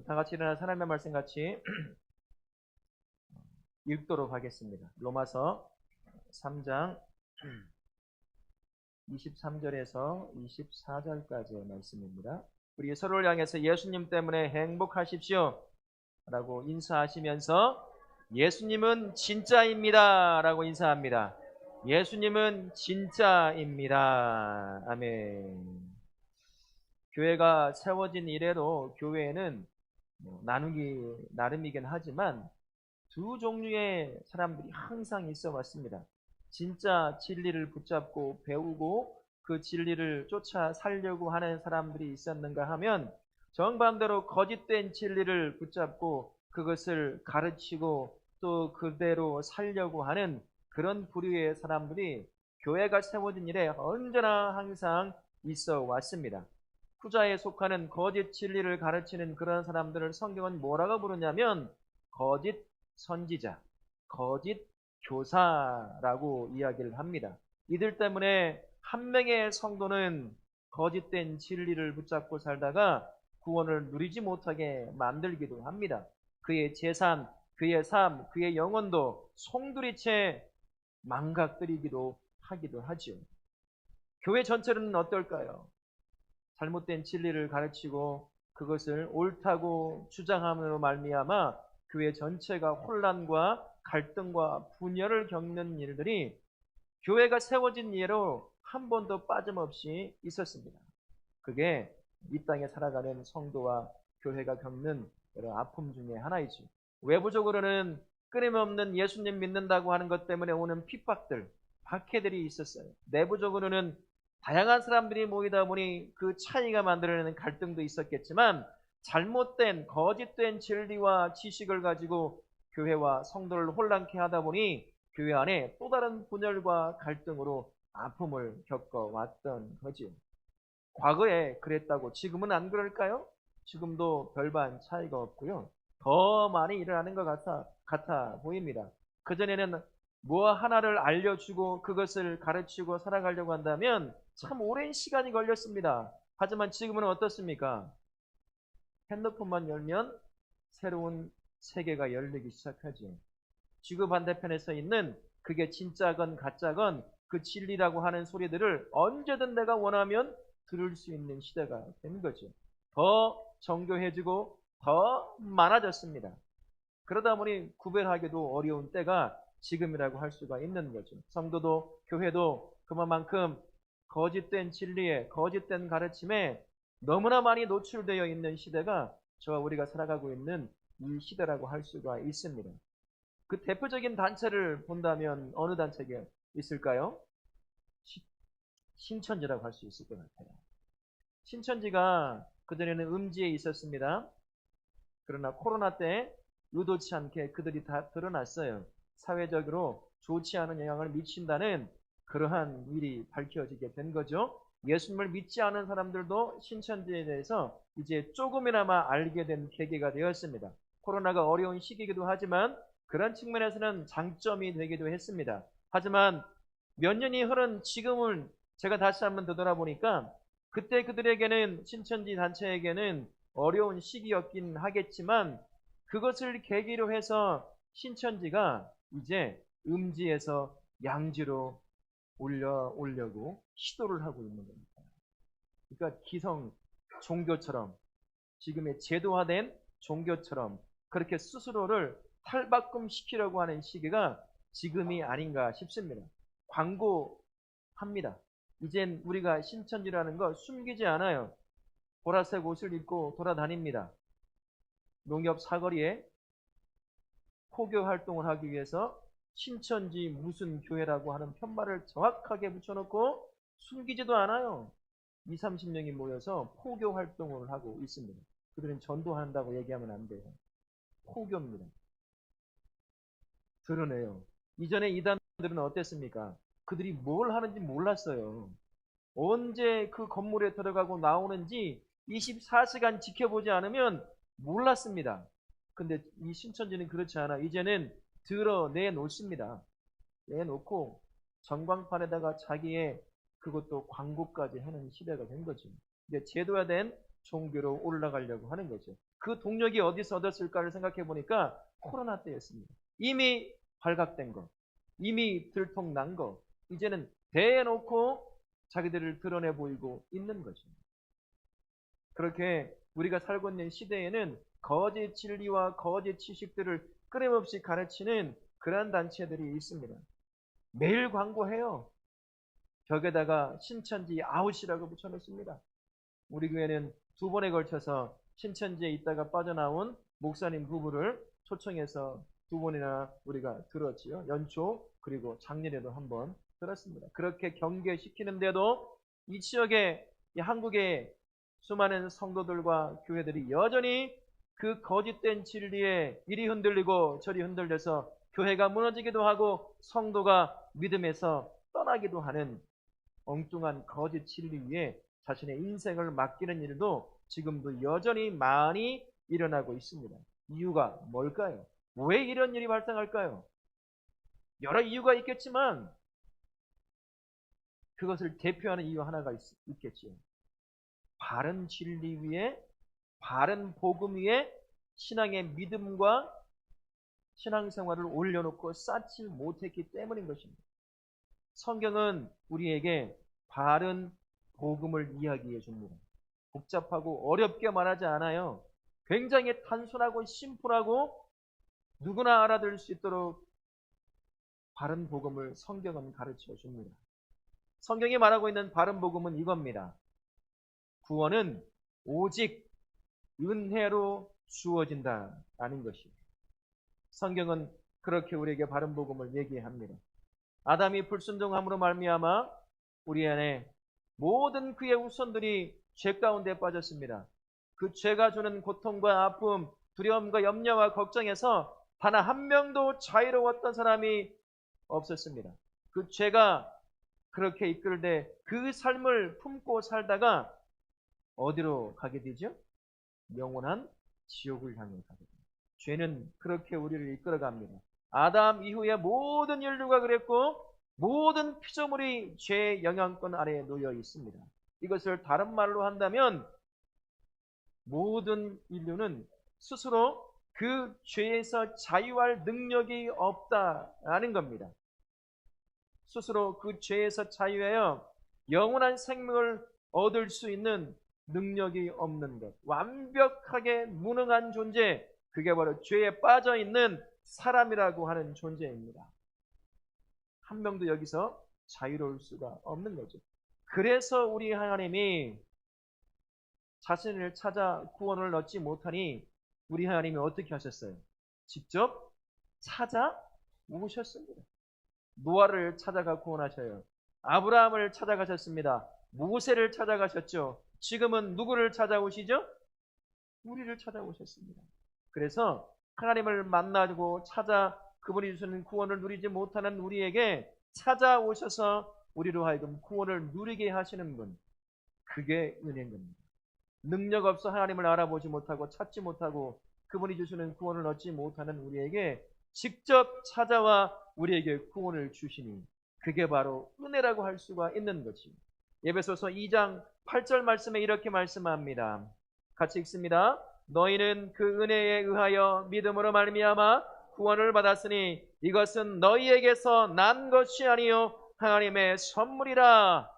다 같이 일어나 하나님의 말씀 같이 읽도록 하겠습니다. 로마서 3장 23절에서 24절까지의 말씀입니다. 우리 서로를 향해서 예수님 때문에 행복하십시오 라고 인사하시면서 예수님은 진짜입니다 라고 인사합니다. 예수님은 진짜입니다. 아멘. 교회가 세워진 이래로 교회에는 나누기 나름이긴 하지만 두 종류의 사람들이 항상 있어 왔습니다. 진짜 진리를 붙잡고 배우고 그 진리를 쫓아 살려고 하는 사람들이 있었는가 하면 정반대로 거짓된 진리를 붙잡고 그것을 가르치고 또 그대로 살려고 하는 그런 부류의 사람들이 교회가 세워진 이래 언제나 항상 있어 왔습니다. 후자에 속하는 거짓 진리를 가르치는 그런 사람들을 성경은 뭐라고 부르냐면 거짓 선지자, 거짓 교사라고 이야기를 합니다. 이들 때문에 한 명의 성도는 거짓된 진리를 붙잡고 살다가 구원을 누리지 못하게 만들기도 합니다. 그의 재산, 그의 삶, 그의 영혼도 송두리째 망가뜨리기도 하기도 하죠. 교회 전체는 어떨까요? 잘못된 진리를 가르치고 그것을 옳다고 주장함으로 말미암아 교회 전체가 혼란과 갈등과 분열을 겪는 일들이 교회가 세워진 예로 한 번도 빠짐없이 있었습니다. 그게 이 땅에 살아가는 성도와 교회가 겪는 여러 아픔 중에 하나이죠. 외부적으로는 끊임없는 예수님 믿는다고 하는 것 때문에 오는 핍박들, 박해들이 있었어요. 내부적으로는 다양한 사람들이 모이다 보니 그 차이가 만들어내는 갈등도 있었겠지만 잘못된 거짓된 진리와 지식을 가지고 교회와 성도를 혼란케 하다 보니 교회 안에 또 다른 분열과 갈등으로 아픔을 겪어왔던 거지요. 과거에 그랬다고 지금은 안 그럴까요? 지금도 별반 차이가 없고요. 더 많이 일어나는 것 같아 보입니다. 그전에는 뭐 하나를 알려주고 그것을 가르치고 살아가려고 한다면 참 오랜 시간이 걸렸습니다. 하지만 지금은 어떻습니까? 핸드폰만 열면 새로운 세계가 열리기 시작하죠. 지구 반대편에 서 있는 그게 진짜건 가짜건 그 진리라고 하는 소리들을 언제든 내가 원하면 들을 수 있는 시대가 된 거죠. 더 정교해지고 더 많아졌습니다. 그러다 보니 구별하기도 어려운 때가 지금이라고 할 수가 있는 거죠. 성도도 교회도 그만큼 거짓된 진리에 거짓된 가르침에 너무나 많이 노출되어 있는 시대가 저와 우리가 살아가고 있는 이 시대라고 할 수가 있습니다. 그 대표적인 단체를 본다면 어느 단체가 있을까요? 신천지라고 할 수 있을 것 같아요. 신천지가 그전에는 음지에 있었습니다. 그러나 코로나 때 의도치 않게 그들이 다 드러났어요. 사회적으로 좋지 않은 영향을 미친다는 그러한 일이 밝혀지게 된 거죠. 예수님을 믿지 않은 사람들도 신천지에 대해서 이제 조금이나마 알게 된 계기가 되었습니다. 코로나가 어려운 시기이기도 하지만 그런 측면에서는 장점이 되기도 했습니다. 하지만 몇 년이 흐른 지금은 제가 다시 한번 되돌아보니까 그때 그들에게는 신천지 단체에게는 어려운 시기였긴 하겠지만 그것을 계기로 해서 신천지가 이제 음지에서 양지로 올려오려고 시도를 하고 있는 겁니다. 그러니까 기성 종교처럼 지금의 제도화된 종교처럼 그렇게 스스로를 탈바꿈시키려고 하는 시기가 지금이 아닌가 싶습니다. 광고합니다. 이젠 우리가 신천지라는 거 숨기지 않아요. 보라색 옷을 입고 돌아다닙니다. 농협 사거리에 포교 활동을 하기 위해서 신천지 무슨 교회라고 하는 편말을 정확하게 붙여놓고 숨기지도 않아요. 20, 30명이 모여서 포교 활동을 하고 있습니다. 그들은 전도한다고 얘기하면 안 돼요. 포교입니다. 드러내요. 이전에 이단들은 어땠습니까? 그들이 뭘 하는지 몰랐어요. 언제 그 건물에 들어가고 나오는지 24시간 지켜보지 않으면 몰랐습니다. 근데 이 신천지는 그렇지 않아. 이제는 드러내놓습니다. 내놓고 전광판에다가 자기의 그것도 광고까지 하는 시대가 된 거죠. 이제 제도화된 종교로 올라가려고 하는 거죠. 그 동력이 어디서 얻었을까를 생각해 보니까 코로나 때였습니다. 이미 발각된 거, 이미 들통난 거, 이제는 대놓고 자기들을 드러내 보이고 있는 것입니다. 그렇게 우리가 살고 있는 시대에는 거짓 진리와 거짓 지식들을 끊임없이 가르치는 그러한 단체들이 있습니다. 매일 광고해요. 벽에다가 신천지 아웃이라고 붙여놓습니다. 우리 교회는 2번에 걸쳐서 신천지에 있다가 빠져나온 목사님 부부를 초청해서 2번이나 우리가 들었지요. 연초 그리고 작년에도 한번 들었습니다. 그렇게 경계시키는데도 이 지역에, 이 한국의 수많은 성도들과 교회들이 여전히 그 거짓된 진리에 이리 흔들리고 저리 흔들려서 교회가 무너지기도 하고 성도가 믿음에서 떠나기도 하는 엉뚱한 거짓 진리 위에 자신의 인생을 맡기는 일도 지금도 여전히 많이 일어나고 있습니다. 이유가 뭘까요? 왜 이런 일이 발생할까요? 여러 이유가 있겠지만 그것을 대표하는 이유 하나가 있겠지요. 바른 진리 위에, 바른 복음 위에 신앙의 믿음과 신앙생활을 올려놓고 쌓지 못했기 때문인 것입니다. 성경은 우리에게 바른 복음을 이야기해 줍니다. 복잡하고 어렵게 말하지 않아요. 굉장히 단순하고 심플하고 누구나 알아들을 수 있도록 바른 복음을 성경은 가르쳐 줍니다. 성경이 말하고 있는 바른 복음은 이겁니다. 구원은 오직 은혜로 주어진다라는 것입니다. 성경은 그렇게 우리에게 바른 복음을 얘기합니다. 아담이 불순종함으로 말미암아 우리 안에 모든 그의 후손들이 죄 가운데 빠졌습니다. 그 죄가 주는 고통과 아픔, 두려움과 염려와 걱정에서 단 한 명도 자유로웠던 사람이 없었습니다. 그 죄가 그렇게 이끌되 그 삶을 품고 살다가 어디로 가게 되죠? 영원한 지옥을 향해 가게 됩니다. 죄는 그렇게 우리를 이끌어갑니다. 아담 이후에 모든 인류가 그랬고 모든 피조물이 죄의 영향권 아래에 놓여 있습니다. 이것을 다른 말로 한다면 모든 인류는 스스로 그 죄에서 자유할 능력이 없다라는 겁니다. 스스로 그 죄에서 자유하여 영원한 생명을 얻을 수 있는 능력이 없는 것, 완벽하게 무능한 존재, 그게 바로 죄에 빠져 있는 사람이라고 하는 존재입니다. 한 명도 여기서 자유로울 수가 없는 거죠. 그래서 우리 하나님이 자신을 찾아 구원을 얻지 못하니 우리 하나님이 어떻게 하셨어요? 직접 찾아오셨습니다. 노아를 찾아가 구원하셔요. 아브라함을 찾아가셨습니다. 모세를 찾아가셨죠. 지금은 누구를 찾아오시죠? 우리를 찾아오셨습니다. 그래서 하나님을 만나고 찾아 그분이 주시는 구원을 누리지 못하는 우리에게 찾아오셔서 우리로 하여금 구원을 누리게 하시는 분, 그게 은혜인 겁니다. 능력 없어 하나님을 알아보지 못하고 찾지 못하고 그분이 주시는 구원을 얻지 못하는 우리에게 직접 찾아와 우리에게 구원을 주시니 그게 바로 은혜라고 할 수가 있는 것입니다. 에베소서 2장 8절 말씀에 이렇게 말씀합니다. 같이 읽습니다. 너희는 그 은혜에 의하여 믿음으로 말미암아 구원을 받았으니 이것은 너희에게서 난 것이 아니요 하나님의 선물이라.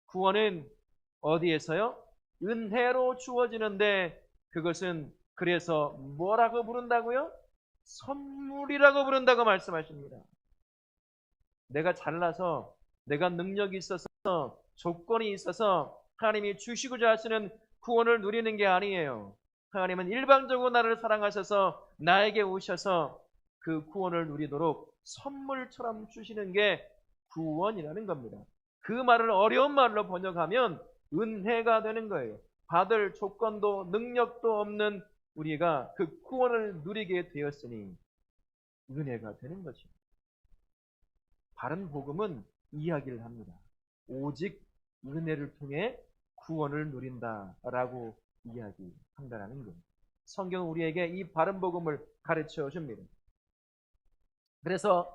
구원은 어디에서요? 은혜로 주어지는데 그것은 그래서 뭐라고 부른다고요? 선물이라고 부른다고 말씀하십니다. 내가 잘나서 내가 능력이 있어서 조건이 있어서 하나님이 주시고자 하시는 구원을 누리는 게 아니에요. 하나님은 일방적으로 나를 사랑하셔서 나에게 오셔서 그 구원을 누리도록 선물처럼 주시는 게 구원이라는 겁니다. 그 말을 어려운 말로 번역하면 은혜가 되는 거예요. 받을 조건도 능력도 없는 우리가 그 구원을 누리게 되었으니 은혜가 되는 것입니다. 바른 복음은 이야기를 합니다. 오직 은혜를 통해 구원을 누린다라고 이야기한다는 거예요. 성경은 우리에게 이 바른 복음을 가르쳐 줍니다. 그래서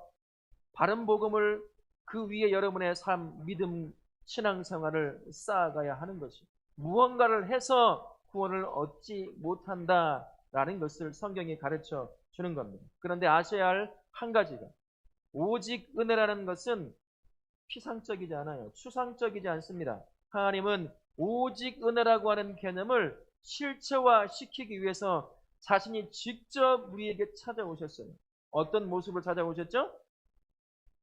바른 복음을 그 위에 여러분의 삶, 믿음, 신앙생활을 쌓아가야 하는 것이 무언가를 해서 구원을 얻지 못한다라는 것을 성경이 가르쳐 주는 겁니다. 그런데 아셔야 할 한 가지가, 오직 은혜라는 것은 피상적이지 않아요. 추상적이지 않습니다. 하나님은 오직 은혜라고 하는 개념을 실체화시키기 위해서 자신이 직접 우리에게 찾아오셨어요. 어떤 모습을 찾아오셨죠?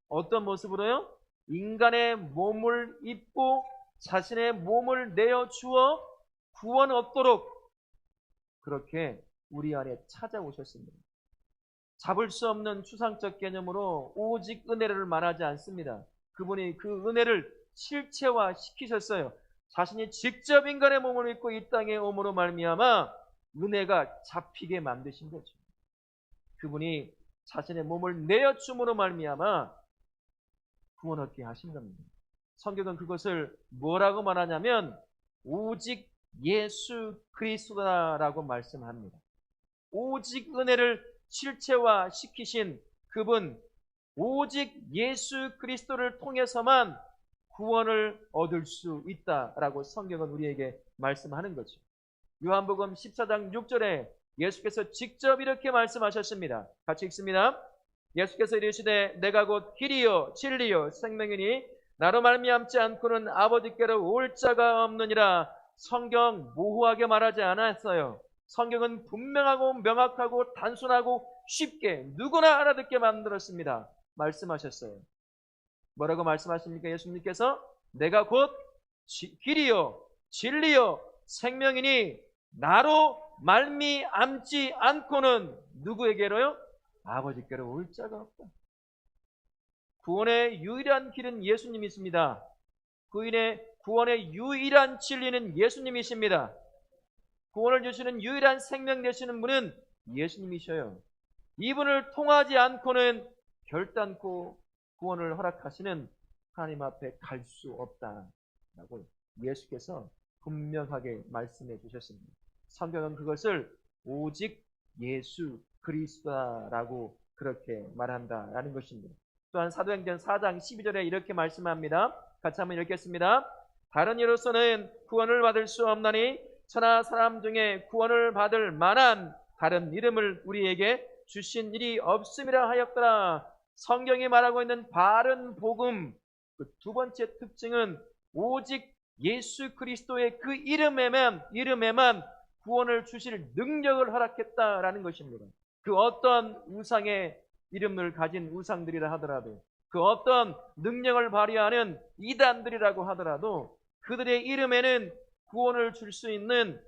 어떤 모습으로요? 인간의 몸을 입고 자신의 몸을 내어주어 구원 얻도록 그렇게 우리 안에 찾아오셨습니다. 잡을 수 없는 추상적 개념으로 오직 은혜를 말하지 않습니다. 그분이 그 은혜를 실체화 시키셨어요. 자신이 직접 인간의 몸을 입고 이 땅에 오므로 말미암아 은혜가 잡히게 만드신 거죠. 그분이 자신의 몸을 내어줌으로 말미암아 구원 얻게 하신 겁니다. 성경은 그것을 뭐라고 말하냐면 오직 예수 그리스도라고 말씀합니다. 오직 은혜를 실체화 시키신 그분, 오직 예수 그리스도를 통해서만 구원을 얻을 수 있다라고 성경은 우리에게 말씀하는 거죠. 요한복음 14장 6절에 예수께서 직접 이렇게 말씀하셨습니다. 같이 읽습니다. 예수께서 이르시되 내가 곧 길이요 진리요 생명이니 나로 말미암지 않고는 아버지께로 올 자가 없느니라. 성경 모호하게 말하지 않았어요. 성경은 분명하고 명확하고 단순하고 쉽게 누구나 알아듣게 만들었습니다. 말씀하셨어요. 뭐라고 말씀하십니까? 예수님께서 내가 곧 길이요 진리요 생명이니 나로 말미암지 않고는 누구에게로요? 아버지께로 올 자가 없다. 구원의 유일한 길은 예수님이십니다. 구원의 유일한 진리는 예수님이십니다. 구원을 주시는 유일한 생명 되시는 분은 예수님이셔요. 이분을 통하지 않고는 결단코 구원을 허락하시는 하나님 앞에 갈 수 없다라고 예수께서 분명하게 말씀해 주셨습니다. 성경은 그것을 오직 예수 그리스도라고 그렇게 말한다라는 것입니다. 또한 사도행전 4장 12절에 이렇게 말씀합니다. 같이 한번 읽겠습니다. 다른 이로서는 구원을 받을 수 없나니 천하 사람 중에 구원을 받을 만한 다른 이름을 우리에게 주신 일이 없음이라 하였더라. 성경이 말하고 있는 바른 복음, 그 두 번째 특징은 오직 예수 그리스도의 그 이름에만 구원을 주실 능력을 허락했다라는 것입니다. 그 어떤 우상의 이름을 가진 우상들이라 하더라도, 그 어떤 능력을 발휘하는 이단들이라고 하더라도 그들의 이름에는 구원을 줄 수 있는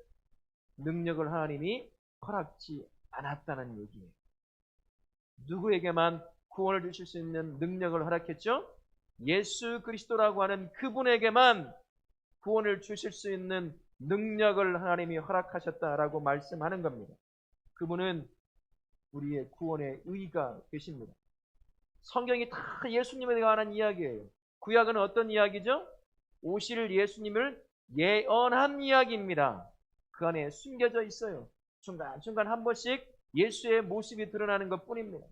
능력을 하나님이 허락지 않았다는 얘기예요. 누구에게만 구원을 주실 수 있는 능력을 허락했죠? 예수 그리스도라고 하는 그분에게만 구원을 주실 수 있는 능력을 하나님이 허락하셨다라고 말씀하는 겁니다. 그분은 우리의 구원의 의가 되십니다. 성경이 다 예수님에 관한 이야기예요. 구약은 어떤 이야기죠? 오실 예수님을 예언한 이야기입니다. 그 안에 숨겨져 있어요. 중간중간 한 번씩 예수의 모습이 드러나는 것 뿐입니다.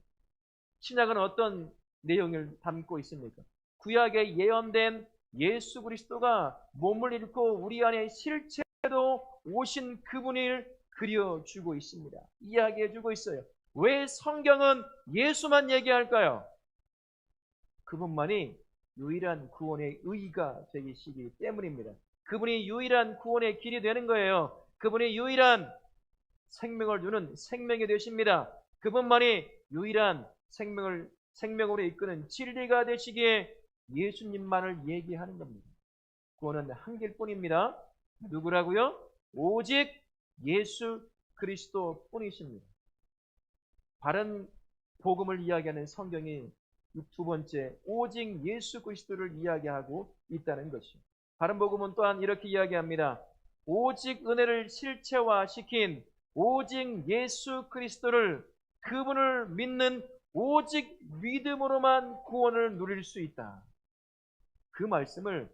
신약은 어떤 내용을 담고 있습니까? 구약에 예언된 예수 그리스도가 몸을 입고 우리 안에 실체로 오신 그분을 그려주고 있습니다. 이야기해주고 있어요. 왜 성경은 예수만 얘기할까요? 그분만이 유일한 구원의 의가 되시기 때문입니다. 그분이 유일한 구원의 길이 되는 거예요. 그분이 유일한 생명을 주는 생명이 되십니다. 그분만이 유일한 생명으로 이끄는 진리가 되시기에 예수님만을 얘기하는 겁니다. 구원은 한 길뿐입니다. 누구라고요? 오직 예수 그리스도 뿐이십니다. 바른 복음을 이야기하는 성경이 이 두 번째, 오직 예수 그리스도를 이야기하고 있다는 것이죠. 바른 복음은 또한 이렇게 이야기합니다. 오직 은혜를 실체화시킨 오직 예수 그리스도를, 그분을 믿는 오직 믿음으로만 구원을 누릴 수 있다. 그 말씀을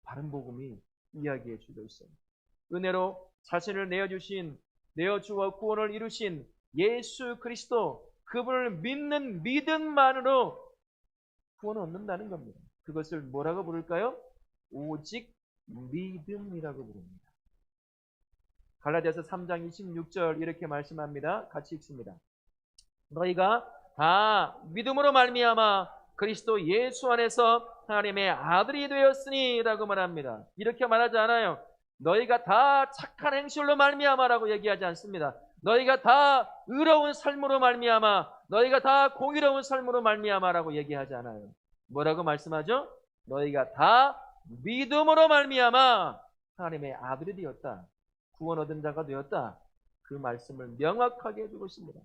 바른 복음이 이야기해 주고 있어요. 은혜로 자신을 내어주어 구원을 이루신 예수 그리스도, 그분을 믿는 믿음만으로 구원을 얻는다는 겁니다. 그것을 뭐라고 부를까요? 오직 믿음이라고 부릅니다. 갈라디아서 3장 26절 이렇게 말씀합니다. 같이 읽습니다. 너희가 다 믿음으로 말미암아 그리스도 예수 안에서 하나님의 아들이 되었으니 라고 말합니다. 이렇게 말하지 않아요. 너희가 다 착한 행실로 말미암아라고 얘기하지 않습니다. 너희가 다 의로운 삶으로 말미암아, 너희가 다 공의로운 삶으로 말미암아라고 얘기하지 않아요. 뭐라고 말씀하죠? 너희가 다 믿음으로 말미암아 하나님의 아들이 되었다, 구원 얻은 자가 되었다, 그 말씀을 명확하게 해주고 있습니다.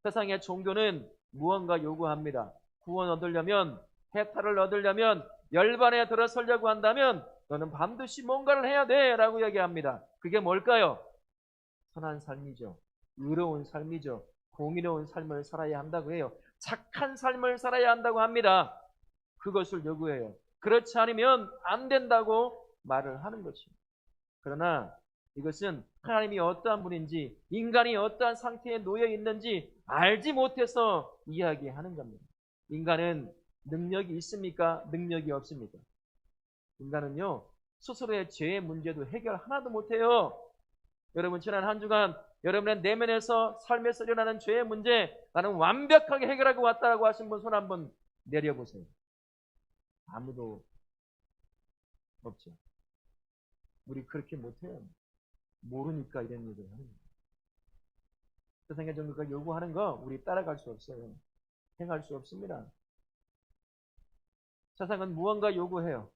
세상의 종교는 무언가 요구합니다. 구원 얻으려면, 해탈을 얻으려면, 열반에 들어서려고 한다면 너는 반드시 뭔가를 해야 돼 라고 얘기합니다. 그게 뭘까요? 선한 삶이죠. 의로운 삶이죠. 공의로운 삶을 살아야 한다고 해요. 착한 삶을 살아야 한다고 합니다. 그것을 요구해요. 그렇지 않으면 안 된다고 말을 하는 것입니다. 그러나 이것은 하나님이 어떠한 분인지, 인간이 어떠한 상태에 놓여 있는지 알지 못해서 이야기하는 겁니다. 인간은 능력이 있습니까? 능력이 없습니까? 인간은요, 스스로의 죄의 문제도 해결 하나도 못해요. 여러분, 지난 한 주간 여러분의 내면에서 삶에서 일어나는 죄의 문제, 나는 완벽하게 해결하고 왔다라고 하신 분 손 한번 내려보세요. 아무도 없죠. 우리 그렇게 못해요. 모르니까 이런 얘기를 하는 거예요. 세상의 종교가 요구하는 거 우리 따라갈 수 없어요. 행할 수 없습니다. 세상은 무언가 요구해요.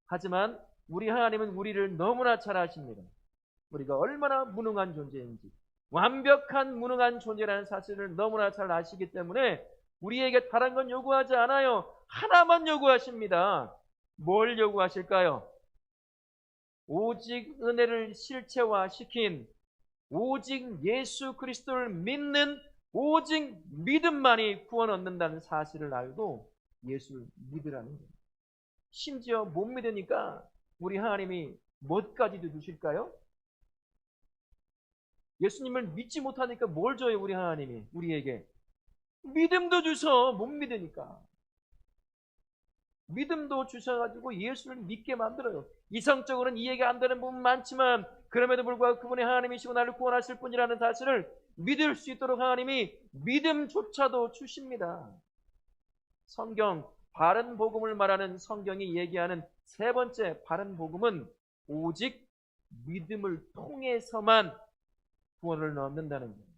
하지만 우리 하나님은 우리를 너무나 잘 아십니다. 우리가 얼마나 무능한 존재인지, 완벽한 무능한 존재라는 사실을 너무나 잘 아시기 때문에 우리에게 다른 건 요구하지 않아요. 하나만 요구하십니다. 뭘 요구하실까요? 오직 은혜를 실체화시킨, 오직 예수 그리스도를 믿는 오직 믿음만이 구원 얻는다는 사실을 알고 예수를 믿으라는 거예요. 심지어 못 믿으니까 우리 하나님이 뭐까지도 주실까요? 예수님을 믿지 못하니까 뭘 줘요, 우리 하나님이 우리에게? 믿음도 주셔. 못 믿으니까. 믿음도 주셔가지고 예수를 믿게 만들어요. 이성적으로는 이해가 안 되는 부분 많지만 그럼에도 불구하고 그분이 하나님이시고 나를 구원하실 분이라는 사실을 믿을 수 있도록 하나님이 믿음조차도 주십니다. 성경, 바른 복음을 말하는 성경이 얘기하는 세 번째 바른 복음은 오직 믿음을 통해서만 구원을 얻는다는 거예요.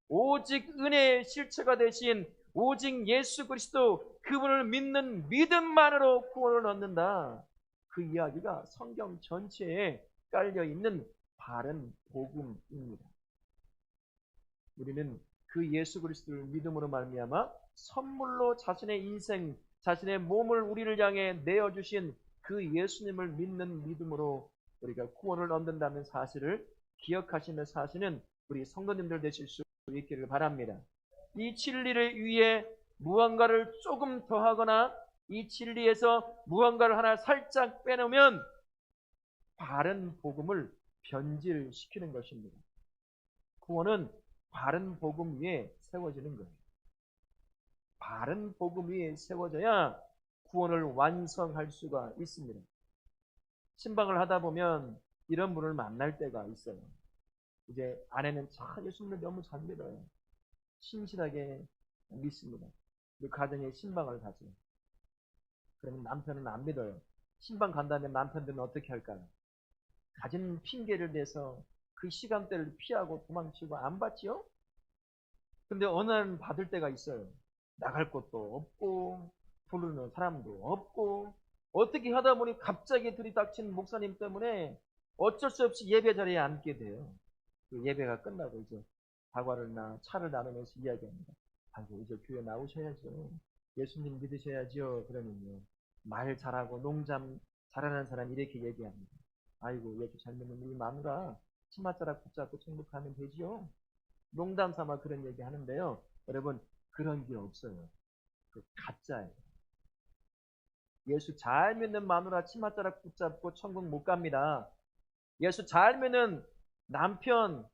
오직 은혜의 실체가 되신 오직 예수 그리스도, 그분을 믿는 믿음만으로 구원을 얻는다. 그 이야기가 성경 전체에 깔려있는 바른 복음입니다. 우리는 그 예수 그리스도를 믿음으로 말미암아 선물로 자신의 인생, 자신의 몸을 우리를 향해 내어주신 그 예수님을 믿는 믿음으로 우리가 구원을 얻는다는 사실을 기억하시며 사시는 우리 성도님들 되실 수 있기를 바랍니다. 이 진리를 위해 무언가를 조금 더하거나 이 진리에서 무언가를 하나 살짝 빼놓으면 바른 복음을 변질시키는 것입니다. 구원은 바른 복음 위에 세워지는 거예요. 바른 복음 위에 세워져야 구원을 완성할 수가 있습니다. 신방을 하다 보면 이런 분을 만날 때가 있어요. 이제 아내는 예수님을 너무 잘 믿어요. 신실하게 믿습니다. 그 가정에 신방을 가죠. 그러면 남편은 안 믿어요. 신방 간다면 남편들은 어떻게 할까요? 가진 핑계를 대서 그 시간대를 피하고 도망치고 안 받지요? 근데 어느 날은 받을 때가 있어요. 나갈 곳도 없고 부르는 사람도 없고 어떻게 하다 보니 갑자기 들이닥친 목사님 때문에 어쩔 수 없이 예배 자리에 앉게 돼요. 그 예배가 끝나고 이제 다과를나 차를 나누면서 이야기합니다. 아이고 이제 교회 나오셔야죠. 예수님 믿으셔야죠. 그러면요. 말 잘하고 농담 잘하는 사람 이렇게 얘기합니다. 아이고 예수 잘 믿는 우리 마누라 치맛자락 붙잡고 천국하면 되지요. 농담 삼아 그런 얘기 하는데요. 여러분 그런 게 없어요. 그 가짜예요. 예수 잘 믿는 마누라 치맛자락 붙잡고 천국 못 갑니다. 예수 잘 믿는 남편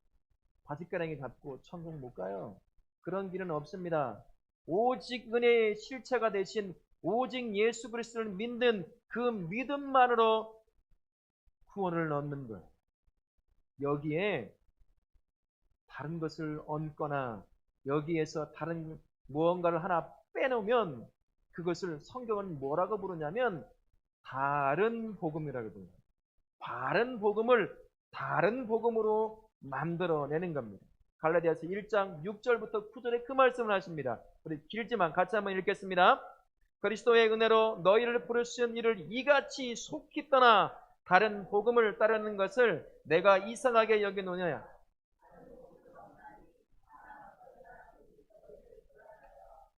바지가랑이 잡고 천국 못 가요. 그런 길은 없습니다. 오직 은혜의 실체가 되신 오직 예수 그리스도를 믿는 그 믿음만으로 구원을 얻는 것. 여기에 다른 것을 얹거나 여기에서 다른 무언가를 하나 빼놓으면 그것을 성경은 뭐라고 부르냐면 다른 복음이라고 부르요. 다른 복음을 다른 복음으로 만들어내는 겁니다. 갈라디아서 1장 6절부터 9절에 그 말씀을 하십니다. 우리 길지만 같이 한번 읽겠습니다. 그리스도의 은혜로 너희를 부르신 이를 이같이 속히 떠나 다른 복음을 따르는 것을 내가 이상하게 여기노냐.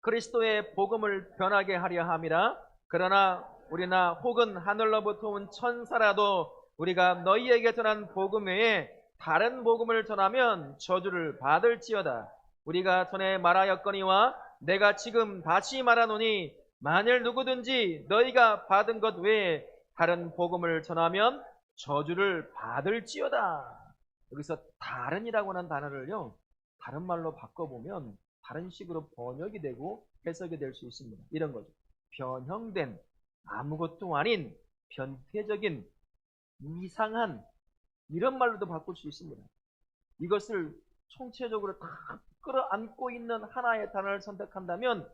그리스도의 복음을 변하게 하려 함이라. 그러나 우리나 혹은 하늘로부터 온 천사라도 우리가 너희에게 전한 복음 외에 다른 복음을 전하면 저주를 받을지어다. 우리가 전에 말하였거니와 내가 지금 다시 말하노니 만일 누구든지 너희가 받은 것 외에 다른 복음을 전하면 저주를 받을지어다. 여기서 다른이라고 하는 단어를요, 다른 말로 바꿔보면 다른 식으로 번역이 되고 해석이 될 수 있습니다. 이런 거죠. 변형된, 아무것도 아닌, 변태적인, 이상한, 이런 말로도 바꿀 수 있습니다. 이것을 총체적으로 다 끌어안고 있는 하나의 단어를 선택한다면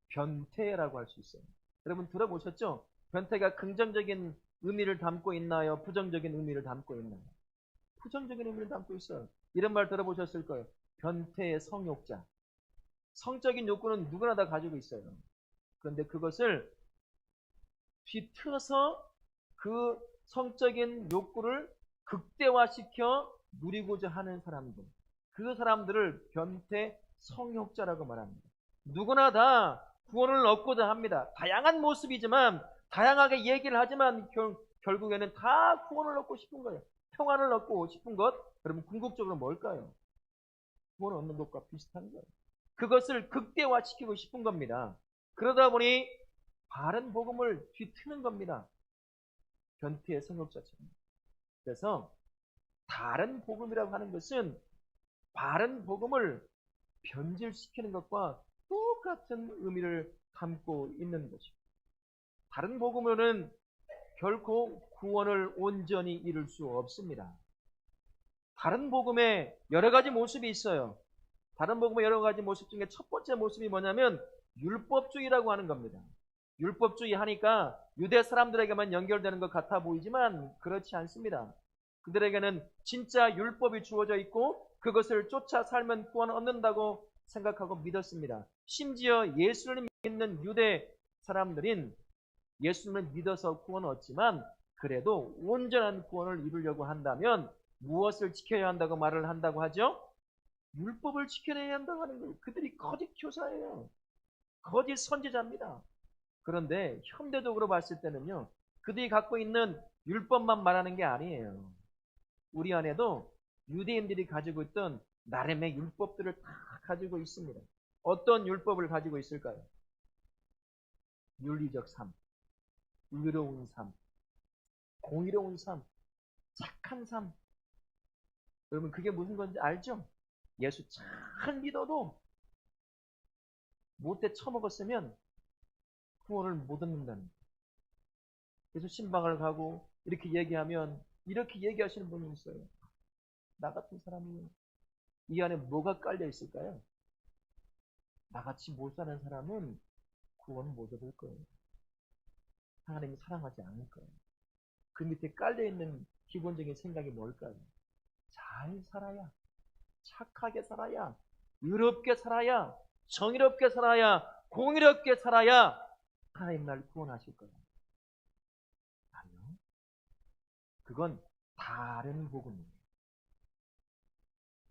변태라고 할 수 있어요. 여러분 들어보셨죠? 변태가 긍정적인 의미를 담고 있나요? 부정적인 의미를 담고 있나요? 부정적인 의미를 담고 있어요. 이런 말 들어보셨을 거예요. 변태의 성욕자. 성적인 욕구는 누구나 다 가지고 있어요. 그런데 그것을 뒤틀어서 그 성적인 욕구를 극대화시켜 누리고자 하는 사람들, 그 사람들을 변태 성욕자라고 말합니다. 누구나 다 구원을 얻고자 합니다. 다양한 모습이지만, 다양하게 얘기를 하지만 결국에는 다 구원을 얻고 싶은 거예요. 평안을 얻고 싶은 것, 여러분 궁극적으로 뭘까요? 구원을 얻는 것과 비슷한 거예요. 그것을 극대화시키고 싶은 겁니다. 그러다 보니 바른 복음을 뒤트는 겁니다. 변태의 성욕자처럼. 그래서 다른 복음이라고 하는 것은 바른 복음을 변질시키는 것과 똑같은 의미를 담고 있는 것입니다. 다른 복음은 결코 구원을 온전히 이룰 수 없습니다. 다른 복음에 여러 가지 모습이 있어요. 다른 복음의 여러 가지 모습 중에 첫 번째 모습이 뭐냐면 율법주의라고 하는 겁니다. 율법주의 하니까 유대 사람들에게만 연결되는 것 같아 보이지만 그렇지 않습니다. 그들에게는 진짜 율법이 주어져 있고 그것을 쫓아 살면 구원 얻는다고 생각하고 믿었습니다. 심지어 예수를 믿는 유대 사람들인 예수를 믿어서 구원을 얻지만 그래도 온전한 구원을 이루려고 한다면 무엇을 지켜야 한다고 말을 한다고 하죠? 율법을 지켜내야 한다고 하는 거예요. 그들이 거짓 교사예요. 거짓 선지자입니다. 그런데 현대적으로 봤을 때는요, 그들이 갖고 있는 율법만 말하는 게 아니에요. 우리 안에도 유대인들이 가지고 있던 나름의 율법들을 다 가지고 있습니다. 어떤 율법을 가지고 있을까요? 윤리적 삶, 의로운 삶, 공의로운 삶, 착한 삶. 여러분 그게 무슨 건지 알죠? 예수 잘 믿어도 못돼 처먹었으면 구원을 못 얻는다는 거예요. 그래서 신방을 가고 이렇게 얘기하면 이렇게 얘기하시는 분이 있어요. 나 같은 사람이 이 안에 뭐가 깔려 있을까요? 나같이 못 사는 사람은 구원 못 얻을 거예요. 하나님이 사랑하지 않을 거예요. 그 밑에 깔려있는 기본적인 생각이 뭘까요? 잘 살아야, 착하게 살아야, 의롭게 살아야, 정의롭게 살아야, 공의롭게 살아야 하나님 날 구원하실 거예요. 아니요. 그건 다른 복음이에요.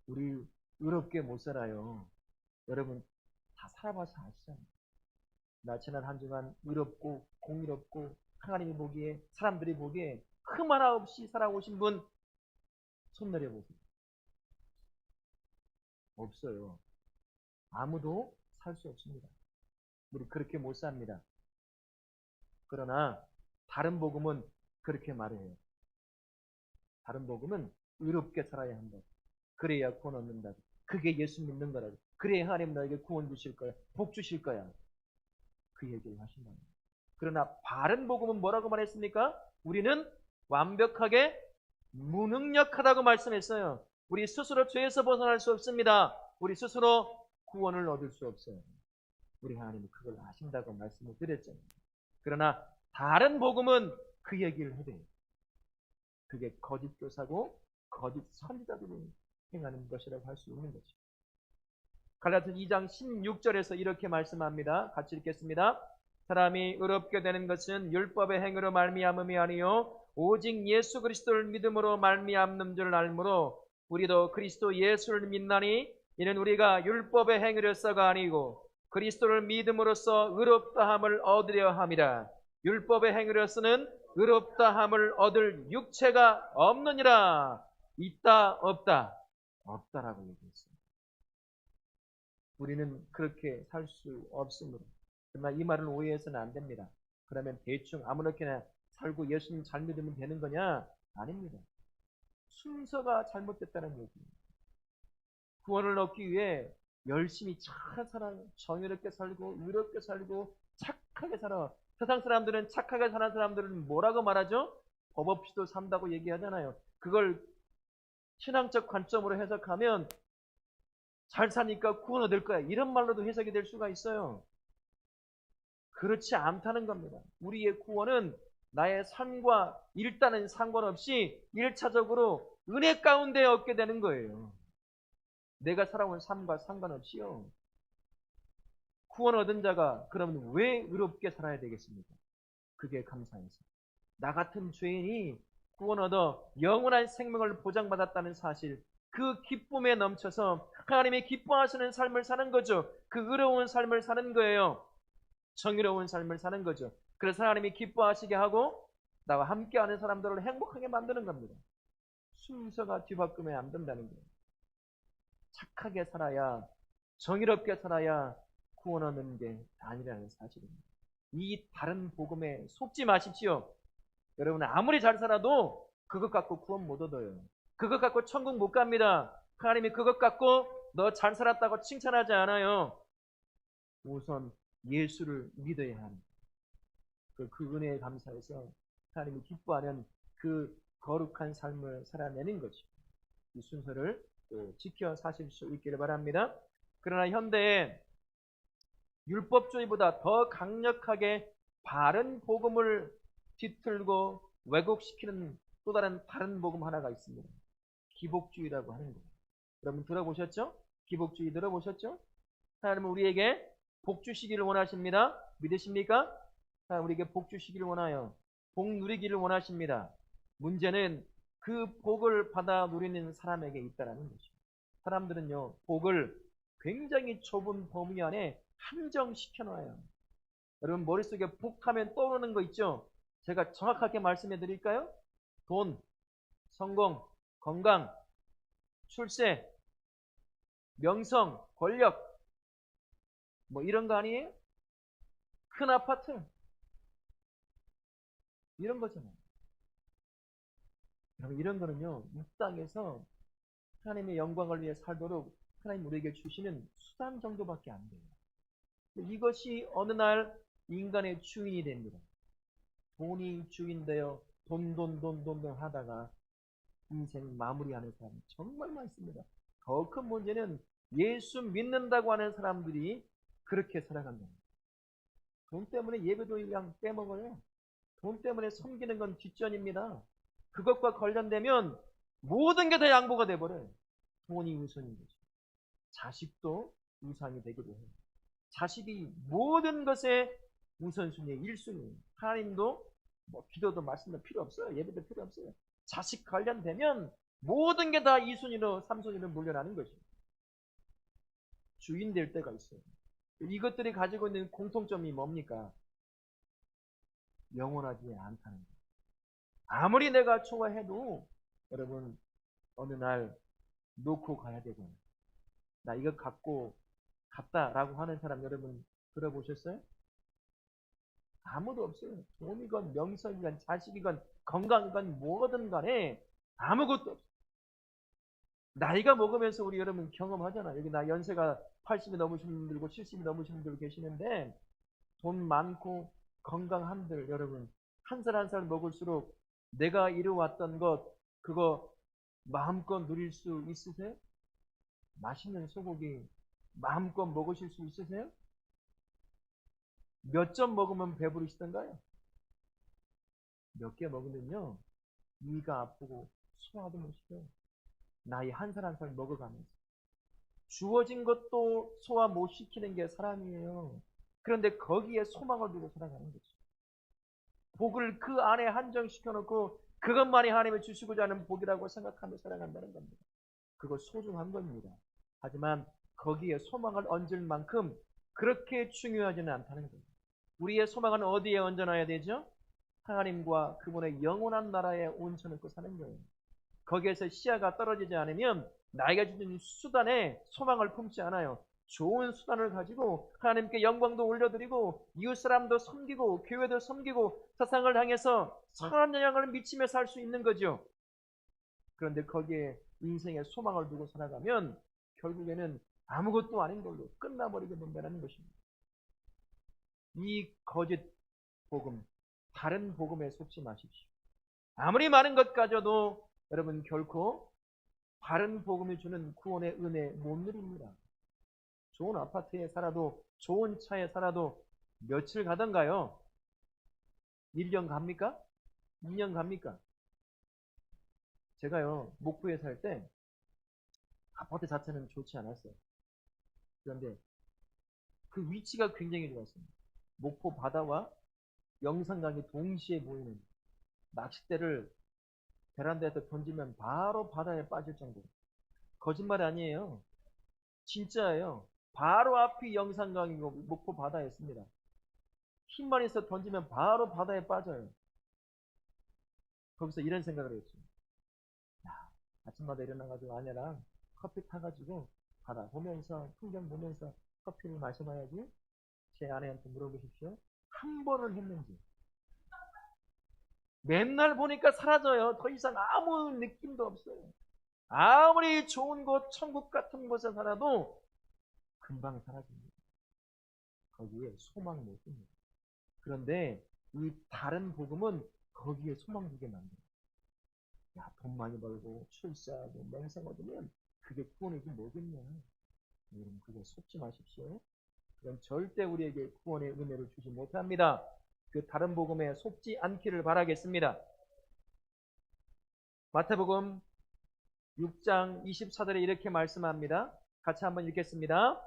우리 의롭게 못 살아요. 여러분 다 살아봐서 아시잖아요. 나 지난 한 주간 의롭고 공의롭고 하나님이 보기에 사람들이 보기에 흠 하나 없이 살아오신 분 손 내려보세요. 없어요. 아무도 살 수 없습니다. 우리 그렇게 못 삽니다. 그러나 다른 복음은 그렇게 말해요. 다른 복음은 의롭게 살아야 한다. 그래야 구원 얻는다. 그게 예수 믿는 거라고. 그래야 하나님 너에게 구원 주실 거야. 복 주실 거야. 그 얘기를 하신다. 그러나 바른 복음은 뭐라고 말했습니까? 우리는 완벽하게 무능력하다고 말씀했어요. 우리 스스로 죄에서 벗어날 수 없습니다. 우리 스스로 구원을 얻을 수 없어요. 우리 하나님은 그걸 아신다고 말씀을 드렸잖아요. 그러나 다른 복음은 그 얘기를 해요. 그게 거짓 교사고 거짓 선지자들이 행하는 것이라고 할 수 있는 거죠. 갈라디아서 2장 16절에서 이렇게 말씀합니다. 같이 읽겠습니다. 사람이 의롭게 되는 것은 율법의 행위로 말미암음이 아니요 오직 예수 그리스도를 믿음으로 말미암는 줄 알므로 우리도 그리스도 예수를 믿나니 이는 우리가 율법의 행위로서가 아니고 그리스도를 믿음으로써 의롭다함을 얻으려 함이라. 율법의 행위로서는 의롭다함을 얻을 육체가 없느니라. 있다 없다 없다라고 얘기했습니다. 우리는 그렇게 살 수 없습니다. 그러나 이 말을 오해해서는 안 됩니다. 그러면 대충 아무렇게나 살고 예수님 잘 믿으면 되는 거냐? 아닙니다. 순서가 잘못됐다는 얘기입니다. 구원을 얻기 위해 열심히 잘 살아, 정의롭게 살고 의롭게 살고 착하게 살아. 세상 사람들은 착하게 사는 사람들은 뭐라고 말하죠? 법 없이도 산다고 얘기하잖아요. 그걸 신앙적 관점으로 해석하면 잘 사니까 구원 얻을 거야, 이런 말로도 해석이 될 수가 있어요. 그렇지 않다는 겁니다. 우리의 구원은 나의 삶과 일단은 상관없이 1차적으로 은혜 가운데 얻게 되는 거예요. 내가 살아온 삶과 상관없이요. 구원 얻은 자가 그러면 왜 의롭게 살아야 되겠습니까? 그게 감사해서. 나 같은 죄인이 구원 얻어 영원한 생명을 보장받았다는 사실, 그 기쁨에 넘쳐서 하나님이 기뻐하시는 삶을 사는 거죠. 그 의로운 삶을 사는 거예요. 정의로운 삶을 사는 거죠. 그래서 하나님이 기뻐하시게 하고 나와 함께하는 사람들을 행복하게 만드는 겁니다. 순서가 뒤바꾸면 안 된다는 거예요. 착하게 살아야, 정의롭게 살아야 구원 얻는 게 아니라는 사실입니다. 이 다른 복음에 속지 마십시오. 여러분 아무리 잘 살아도 그것 갖고 구원 못 얻어요. 그것 갖고 천국 못 갑니다. 하나님이 그것 갖고 너 잘 살았다고 칭찬하지 않아요. 우선 예수를 믿어야 하는 그 은혜에 감사해서 하나님이 기뻐하는 그 거룩한 삶을 살아내는 것이죠. 이 순서를 지켜 사실 수 있기를 바랍니다. 그러나 현대에 율법주의보다 더 강력하게 바른 복음을 뒤틀고 왜곡시키는 또 다른 복음 하나가 있습니다. 기복주의라고 하는 거예요. 여러분 들어보셨죠? 기복주의 들어보셨죠? 하나님은 우리에게 복 주시기를 원하십니다. 믿으십니까? 하나님 우리에게 복 주시기를 원하여 복 누리기를 원하십니다. 문제는 그 복을 받아 누리는 사람에게 있다는 것이죠. 사람들은요, 복을 굉장히 좁은 범위 안에 한정시켜 놔요. 여러분 머릿속에 복하면 떠오르는 거 있죠? 제가 정확하게 말씀해 드릴까요? 돈, 성공, 건강, 출세, 명성, 권력, 뭐 이런 거 아니에요? 큰 아파트, 이런 거잖아요. 여러분 이런 거는요, 이 땅에서 하나님의 영광을 위해 살도록 하나님 우리에게 주시는 수단 정도밖에 안 돼요. 이것이 어느 날 인간의 주인이 됩니다. 돈이 주인 되어 돈 하다가 인생 마무리하는 사람이 정말 많습니다. 더 큰 문제는 예수 믿는다고 하는 사람들이 그렇게 살아간다. 돈 때문에 예배도 그냥 빼먹어요. 돈 때문에 섬기는 건 뒷전입니다. 그것과 관련되면 모든 게 다 양보가 돼버려요. 돈이 우선인 거죠. 자식도 우상이 되기도 해요. 자식이 모든 것에 우선순위에 1순위. 하나님도 뭐 기도도 말씀도 필요 없어요. 예배도 필요 없어요. 자식 관련되면 모든 게 다 2순위로 3순위로 물려나는 거죠. 주인 될 때가 있어요. 이것들이 가지고 있는 공통점이 뭡니까? 영원하지 않다는 거예요. 아무리 내가 좋아해도 여러분 어느 날 놓고 가야 되잖아요. 나 이거 갖고 갔다라고 하는 사람 여러분 들어보셨어요? 아무도 없어요. 돈이건 명성이건 자식이건 건강이건 뭐든 간에 아무것도 없어요. 나이가 먹으면서 우리 여러분 경험하잖아요. 여기 나 연세가 80이 넘으신 분들고 70이 넘으신 분들 계시는데 돈 많고 건강한들 여러분 한 살 한 살 먹을수록 내가 이루어왔던 것 그거 마음껏 누릴 수 있으세요? 맛있는 소고기 마음껏 먹으실 수 있으세요? 몇 점 먹으면 배부르시던가요? 몇 개 먹으면요, 위가 아프고 소화도 못 시켜요. 나이 한 살 한 살 먹어가면서. 주어진 것도 소화 못 시키는 게 사람이에요. 그런데 거기에 소망을 두고 살아가는 거죠. 복을 그 안에 한정시켜 놓고 그것만이 하나님이 주시고자 하는 복이라고 생각하며 살아간다는 겁니다. 그거 소중한 겁니다. 하지만 거기에 소망을 얹을 만큼 그렇게 중요하지는 않다는 거예요. 우리의 소망은 어디에 얹어놔야 되죠? 하나님과 그분의 영원한 나라에 얹혀놓고 사는 거예요. 거기에서 시야가 떨어지지 않으면 나이가 주는 수단에 소망을 품지 않아요. 좋은 수단을 가지고 하나님께 영광도 올려드리고 이웃 사람도 섬기고 교회도 섬기고 세상을 향해서 선한 영향을 미치며 살 수 있는 거죠. 그런데 거기에 인생의 소망을 두고 살아가면 결국에는 아무것도 아닌 걸로 끝나버리게 된다는 것입니다. 이 거짓 복음, 다른 복음에 속지 마십시오. 아무리 많은 것 가져도 여러분 결코 바른 복음이 주는 구원의 은혜 못 누립니다. 좋은 아파트에 살아도 좋은 차에 살아도 며칠 가던가요? 1년 갑니까? 2년 갑니까? 제가요 목포에 살 때 아파트 자체는 좋지 않았어요. 그런데 그 위치가 굉장히 좋았습니다. 목포 바다와 영산강이 동시에 보이는, 낚싯대를 베란다에서 던지면 바로 바다에 빠질 정도로. 거짓말이 아니에요. 진짜예요. 바로 앞이 영산강이고 목포 바다였습니다. 힘만 있어 던지면 바로 바다에 빠져요. 거기서 이런 생각을 했죠. 야, 아침마다 일어나가지고 아내랑 커피 타가지고 바다 보면서 풍경 보면서 커피를 마셔봐야지. 제 아내한테 물어보십시오. 한 번을 했는지. 맨날 보니까 사라져요. 더 이상 아무 느낌도 없어요. 아무리 좋은 곳, 천국 같은 곳에 살아도 금방 사라집니다. 거기에 소망 못 둡니다. 그런데 이 다른 복음은 거기에 소망 두게 만들어요. 야, 돈 많이 벌고 출세하고 명성 얻으면 그게 구원이지 뭐겠냐. 여러분, 그게 속지 마십시오. 그럼 절대 우리에게 구원의 은혜를 주지 못합니다. 그 다른 복음에 속지 않기를 바라겠습니다. 마태복음 6장 24절에 이렇게 말씀합니다. 같이 한번 읽겠습니다.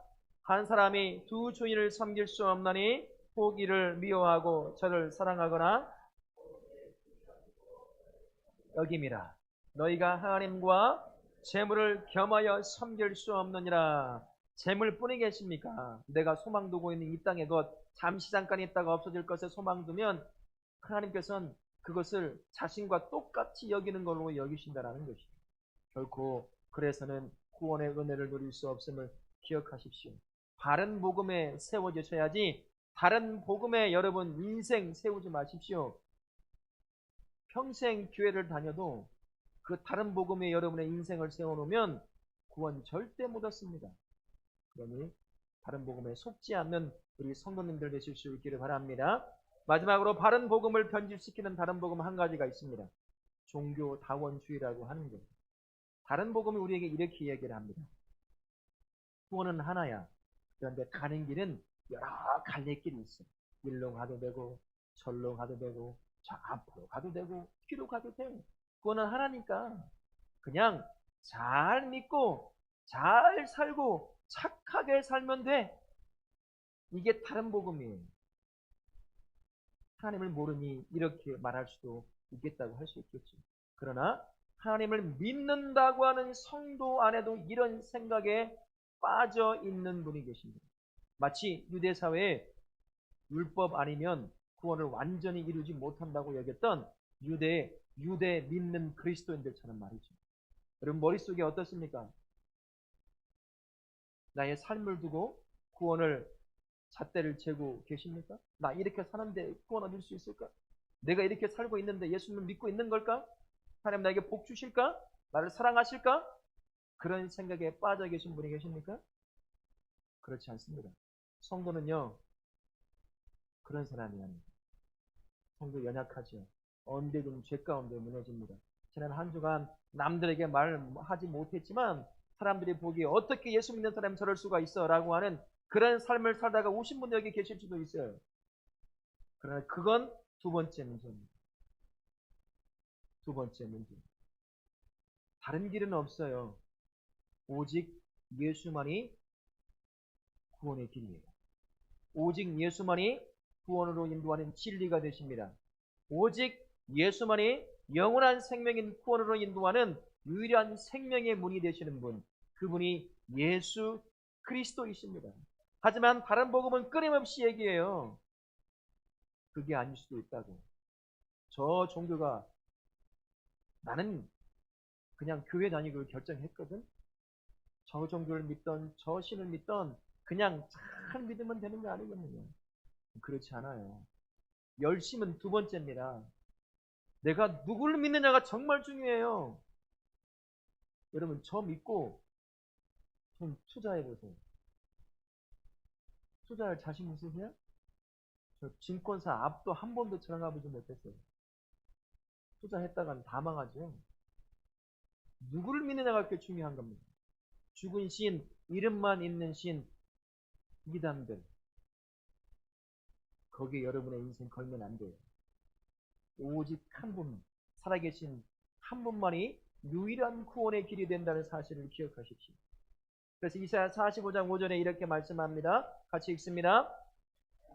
한 사람이 두 주인을 섬길 수 없나니 혹 이를 미워하고 저를 사랑하거나 여김이라. 너희가 하나님과 재물을 겸하여 섬길 수 없느니라. 재물뿐이 계십니까? 내가 소망 두고 있는 이 땅의 것, 잠시 잠깐 있다가 없어질 것에 소망 두면 하나님께서는 그것을 자신과 똑같이 여기는 걸로 여기신다라는 것이죠. 결코 그래서는 구원의 은혜를 누릴 수 없음을 기억하십시오. 바른 복음에 세워지셔야지 다른 복음에 여러분 인생 세우지 마십시오. 평생 교회를 다녀도 그 다른 복음에 여러분의 인생을 세워놓으면 구원 절대 못 얻습니다. 그러니 다른 복음에 속지 않는 우리 성도님들 되실 수 있기를 바랍니다. 마지막으로 바른 복음을 변질시키는 다른 복음 한 가지가 있습니다. 종교다원주의라고 하는 것. 다른 복음이 우리에게 이렇게 얘기를 합니다. 구원은 하나야. 그런데 가는 길은 여러 갈래길이 있어. 일로 가도 되고 절로 가도 되고 저 앞으로 가도 되고 뒤로 가도 되고 구원은 하나니까 그냥 잘 믿고 잘 살고 착하게 살면 돼. 이게 다른 복음이에요. 하나님을 모르니 이렇게 말할 수도 있겠다고 할 수 있겠죠. 그러나 하나님을 믿는다고 하는 성도 안에도 이런 생각에 빠져 있는 분이 계십니다. 마치 유대 사회에 율법 아니면 구원을 완전히 이루지 못한다고 여겼던 유대 믿는 그리스도인들처럼 말이죠. 여러분 머릿속에 어떻습니까? 나의 삶을 두고 구원을 잣대를 재고 계십니까? 나 이렇게 사는데 구원 얻을 수 있을까? 내가 이렇게 살고 있는데 예수님을 믿고 있는 걸까? 하나님 나에게 복 주실까? 나를 사랑하실까? 그런 생각에 빠져 계신 분이 계십니까? 그렇지 않습니다. 성도는요 그런 사람이 아닙니다. 성도 연약하죠. 언제든 죄 가운데 무너집니다. 지난 한 주간 남들에게 말하지 못했지만 사람들이 보기에 어떻게 예수 믿는 사람이 저럴 수가 있어 라고 하는 그런 삶을 살다가 오신 분도 여기 계실 수도 있어요. 그러나 그건 두 번째 문제입니다. 두 번째 문제. 다른 길은 없어요. 오직 예수만이 구원의 길이에요. 오직 예수만이 구원으로 인도하는 진리가 되십니다. 오직 예수만이 영원한 생명인 구원으로 인도하는 유일한 생명의 문이 되시는 분, 그분이 예수 그리스도이십니다. 하지만 다른 복음은 끊임없이 얘기해요. 그게 아닐 수도 있다고. 저 종교가 나는 그냥 교회 다니기로 결정했거든. 저 종교를 믿던 저 신을 믿던 그냥 잘 믿으면 되는 거 아니겠느냐. 그렇지 않아요. 열심은 두 번째입니다. 내가 누구를 믿느냐가 정말 중요해요. 여러분 저 믿고 좀 투자해보세요. 투자할 자신 있으세요? 저 증권사 앞도 한 번도 들어가보지 못했어요. 투자했다간 다 망하죠. 누구를 믿느냐가 그렇게 중요한 겁니다. 죽은 신, 이름만 있는 신, 이단들. 거기에 여러분의 인생 걸면 안 돼요. 오직 한 분, 살아계신 한 분만이 유일한 구원의 길이 된다는 사실을 기억하십시오. 그래서 이사야 45장 5절에 이렇게 말씀합니다. 같이 읽습니다.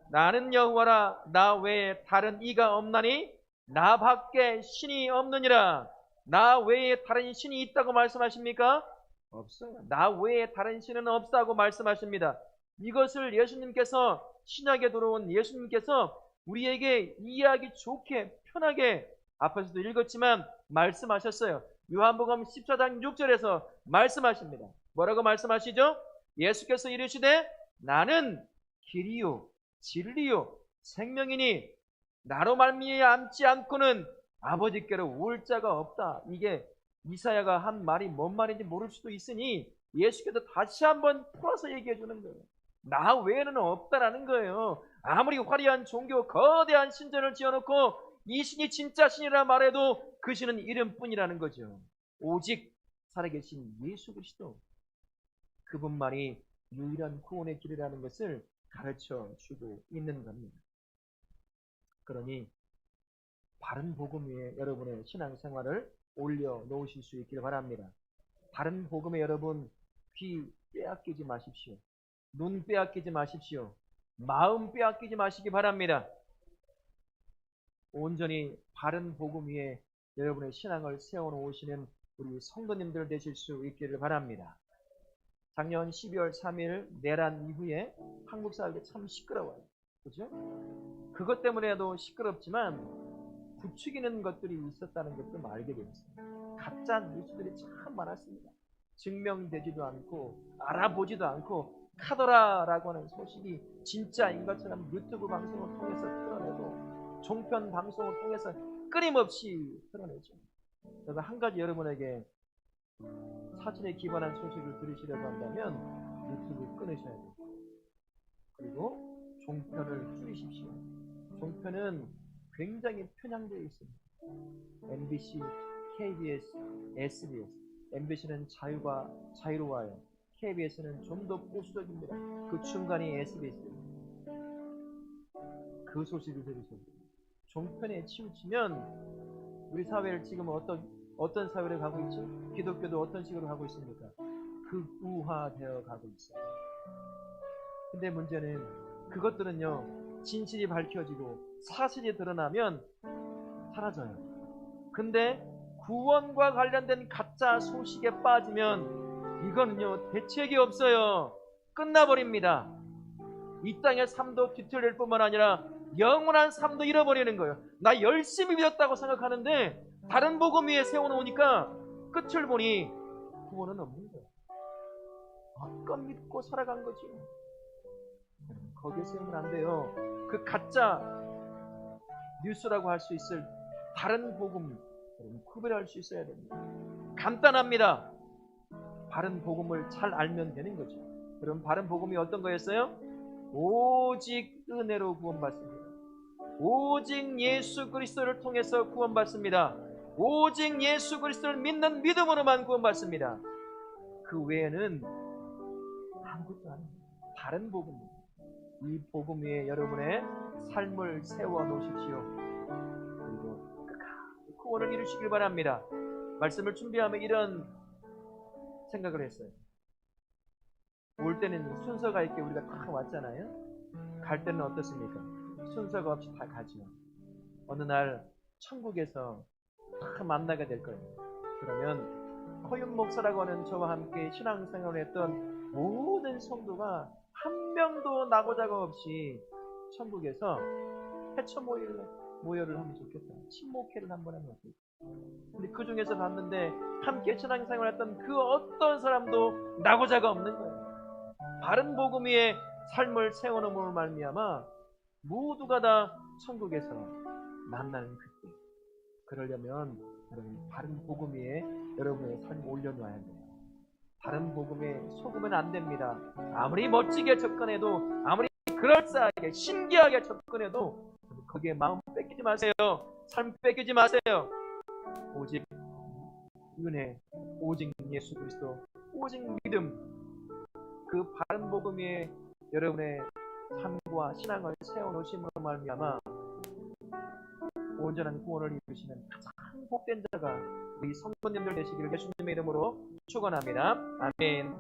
나는 여호와라, 나 외에 다른 이가 없나니 나밖에 신이 없느니라. 나 외에 다른 신이 있다고 말씀하십니까? 없어요. 나 외에 다른 신은 없다고 말씀하십니다. 이것을 예수님께서, 신약에 들어온 예수님께서 우리에게 이해하기 좋게 편하게 앞에서도 읽었지만 말씀하셨어요. 요한복음 14장 6절에서 말씀하십니다. 뭐라고 말씀하시죠? 예수께서 이르시되 나는 길이요 진리요 생명이니 나로 말미암지 않고는 아버지께로 올 자가 없다. 이게 이사야가 한 말이 뭔 말인지 모를 수도 있으니 예수께서 다시 한번 풀어서 얘기해 주는 거예요. 나 외에는 없다라는 거예요. 아무리 화려한 종교, 거대한 신전을 지어놓고 이 신이 진짜 신이라 말해도 그 신은 이름뿐이라는 거죠. 오직 살아계신 예수 그리스도, 그분만이 유일한 구원의 길이라는 것을 가르쳐 주고 있는 겁니다. 그러니 바른 복음 위에 여러분의 신앙생활을 올려놓으실 수 있기를 바랍니다. 바른 복음에 여러분 귀 빼앗기지 마십시오. 눈 빼앗기지 마십시오. 마음 빼앗기지 마시기 바랍니다. 온전히 바른 복음 위에 여러분의 신앙을 세워놓으시는 우리 성도님들 되실 수 있기를 바랍니다. 작년 12월 3일 내란 이후에 한국 사회가 참 시끄러워요. 그죠? 그것 때문에도 시끄럽지만 부추기는 것들이 있었다는 것도 알게 되었어요. 가짜 뉴스들이 참 많았습니다. 증명되지도 않고 알아보지도 않고 카더라라고 하는 소식이 진짜인 것처럼 유튜브 방송을 통해서 틀어내고 종편 방송을 통해서 끊임없이 틀어내죠. 그래서 한 가지 여러분에게 사실에 기반한 소식을 들으시려고 한다면 유튜브 끊으셔야 돼요. 그리고 종편을 줄이십시오. 종편은 굉장히 편향되어 있습니다. MBC, KBS, SBS. MBC는 자유로워요. KBS는 좀 더 보수적입니다. 그 중간이 SBS입니다. 그 소식을 들으셔야 돼요. 종편에 치우치면 우리 사회를 지금 어떤 사회를 가고 있죠? 기독교도 어떤 식으로 가고 있습니까? 극우화되어 가고 있어요. 근데 문제는 그것들은요, 진실이 밝혀지고 사실이 드러나면 사라져요. 근데 구원과 관련된 가짜 소식에 빠지면 이거는요, 대책이 없어요. 끝나버립니다. 이 땅의 삶도 뒤틀릴 뿐만 아니라 영원한 삶도 잃어버리는 거예요. 나 열심히 믿었다고 생각하는데 다른 복음 위에 세워놓으니까 끝을 보니 구원은 없는 거예요. 마음껏 믿고 살아간 거지. 거기에 세우면 안 돼요. 그 가짜 뉴스라고 할 수 있을 바른 복음 구별할 수 있어야 됩니다. 간단합니다. 바른 복음을 잘 알면 되는 거죠. 그럼 바른 복음이 어떤 거였어요? 오직 은혜로 구원받습니다. 오직 예수 그리스도를 통해서 구원받습니다. 오직 예수 그리스도를 믿는 믿음으로만 구원받습니다. 그 외에는 아무것도 아닙니다. 다른 복음입니다. 이 복음 위에 여러분의 삶을 세워 놓으십시오. 그리고 끝까지 구원을 이루시길 바랍니다. 말씀을 준비하며 이런 생각을 했어요. 올 때는 순서가 있게 우리가 다 왔잖아요. 갈 때는 어떻습니까? 순서가 없이 다 가지요. 어느 날 천국에서 다 만나게 될 거예요. 그러면 허윤 목사라고 하는 저와 함께 신앙생활을 했던 모든 성도가 한 명도 나고자가 없이 천국에서 해처 모여를 하면 좋겠다. 친목회를 한번 하면 좋겠다. 근데 그 중에서 봤는데 함께 신앙생활을 했던 그 어떤 사람도 나고자가 없는 거예요. 바른 복음 위에 삶을 세워놓음으로 말미암아 모두가 다 천국에서 만나는 그때. 그러려면 여러분 바른 복음 위에 여러분의 삶을 올려놓아야 돼요. 바른 복음에 속으면 안 됩니다. 아무리 멋지게 접근해도, 아무리 그럴싸하게 신기하게 접근해도 거기에 마음 뺏기지 마세요. 삶 뺏기지 마세요. 오직 은혜, 오직 예수 그리스도, 오직 믿음, 그 바른 복음 위에 여러분의 삶과 신앙을 세워놓으심으로 말미암아 온전한 구원을 이루시는 가장 복된 자가 우리 성도님들 되시기를 예수님의 이름으로 축원합니다. 아멘.